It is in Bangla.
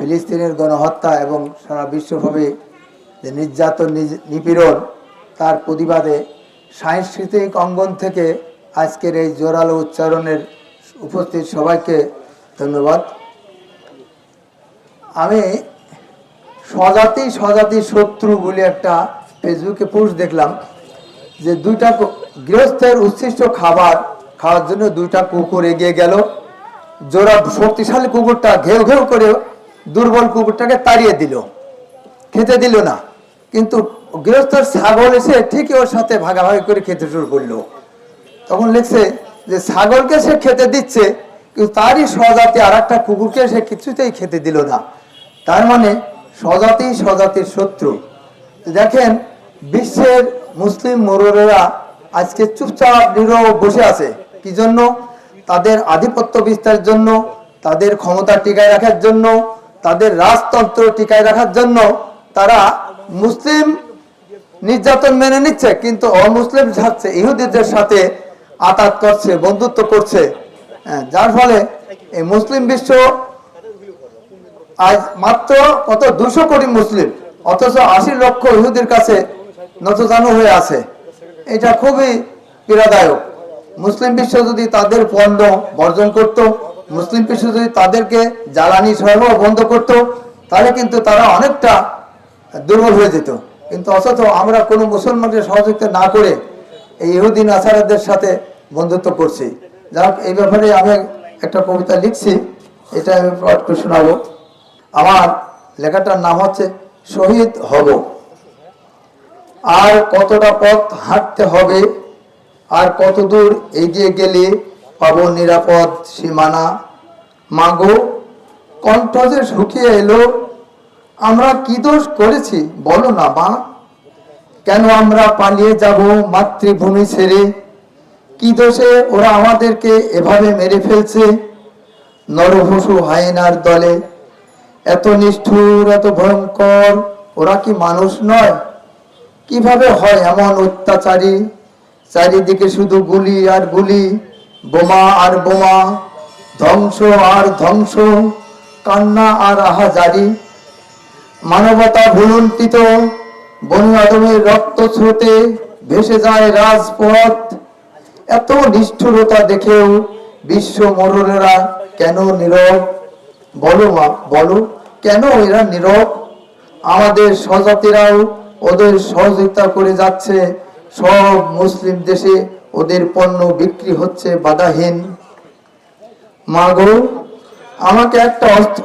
ফিলিস্তিনের গণহত্যা এবং সারা বিশ্বভাবে যে নির্যাতন নিপীড়ন তার প্রতিবাদে সাংস্কৃতিক অঙ্গন থেকে আজকের এই জোরালো উচ্চারণের উপস্থিত সবাইকে ধন্যবাদ। আমি স্বজাতি শত্রু বলে একটা ফেসবুকে পোস্ট দেখলাম যে দুইটা গৃহস্থের উচ্ছিষ্ট খাওয়ার জন্য দুইটা কুকুর এগিয়ে গেল। জোড়া শক্তিশালী কুকুরটা ঘেউ ঘেউ করে দুর্বল কুকুরটাকে তাড়িয়ে দিল, খেতে দিল না। কিন্তু গৃহস্থের ছাগল এসে ঠিকই ওর সাথে ভাগাভাগি করে খেতে শুরু করলো। তখন লিখছে যে ছাগলকে সে খেতে দিচ্ছে, কিন্তু তারই স্বজাতি আর একটা কুকুরকে সে কিছুতেই খেতে দিল না। তার মানে স্বজাতির শত্রু। দেখেন, বিশ্বের মুসলিম মোরলেরা আজকে চুপচাপ নীরব বসে আছে। কি জন্য? তাদের আধিপত্য বিস্তারের জন্য, তাদের ক্ষমতা টিকায় রাখার জন্য, তাদের রাজতন্ত্র টিকায় রাখার জন্য তারা মুসলিম নির্যাতন মেনে নিচ্ছে, কিন্তু অমুসলিম যাচ্ছে ইহুদিদের সাথে আতাত করছে, বন্ধুত্ব করছে। যার ফলে এই মুসলিম বিশ্ব আজ মাত্র কত 200 কোটি মুসলিম, অথচ 80 লক্ষ ইহুদির কাছে নতজানু হয়ে আছে। এটা খুবই পীড়াদায়ক। মুসলিম বিশ্ব যদি তাদের পণ্য বর্জন করত, মুসলিম বিশ্ব যদি তাদেরকে জ্বালানি সরবরাহ বন্ধ করত, তাহলে কিন্তু তারা অনেকটা দুর্বল হয়ে যেত। কিন্তু অথচ আমরা কোনো মুসলমানকে সহযোগিতা না করে এই ইহুদি নাসারাদের সাথে বন্ধুত্ব করছি। যাক, এই ব্যাপারে আমি একটা কবিতা লিখছি, এটা আমি পাঠ করে শোনাবো। আমার লেখাটার নাম হচ্ছে শহীদ হব। আর কতটা পথ হাঁটতে হবে, আর কত দূর এগিয়ে গেলে পাবো নিরাপদ সীমানা। মাগো, কণ্ঠ যে শুকিয়ে এলো, আমরা কি দোষ করেছি বলো না মা? কেন আমরা পালিয়ে যাব মাতৃভূমি ছেড়ে? কি দোষে ওরা আমাদেরকে এভাবে মেরে ফেলছে? নরপশু হায়েনার দলে এত নিষ্ঠুর, এত ভয়ঙ্কর, ওরা কি মানুষ নয়? কিভাবে হয় এমন অত্যাচারী? চারিদিকে শুধু গুলি আর গুলি, বোমা আর বোমা, ধ্বংস আর ধ্বংস, কান্না আর আহাজারি। মানবতা ভুলুণ্ঠিত, বনি আদমের রক্ত স্রোতে ভেসে যায় রাজপথ। এত নিষ্ঠুরতা দেখেও বিশ্ব মোরলেরা কেন নীরব? বলো মা, বলো, কেন এরা নীরব? আমাদের স্বজাতিরাও ওদের সহযোগিতা করে যাচ্ছে। সব মুসলিম দেশে ওদের পণ্য বিক্রি হচ্ছে বাধাহীন। মা গো, আমাকে একটা অস্ত্র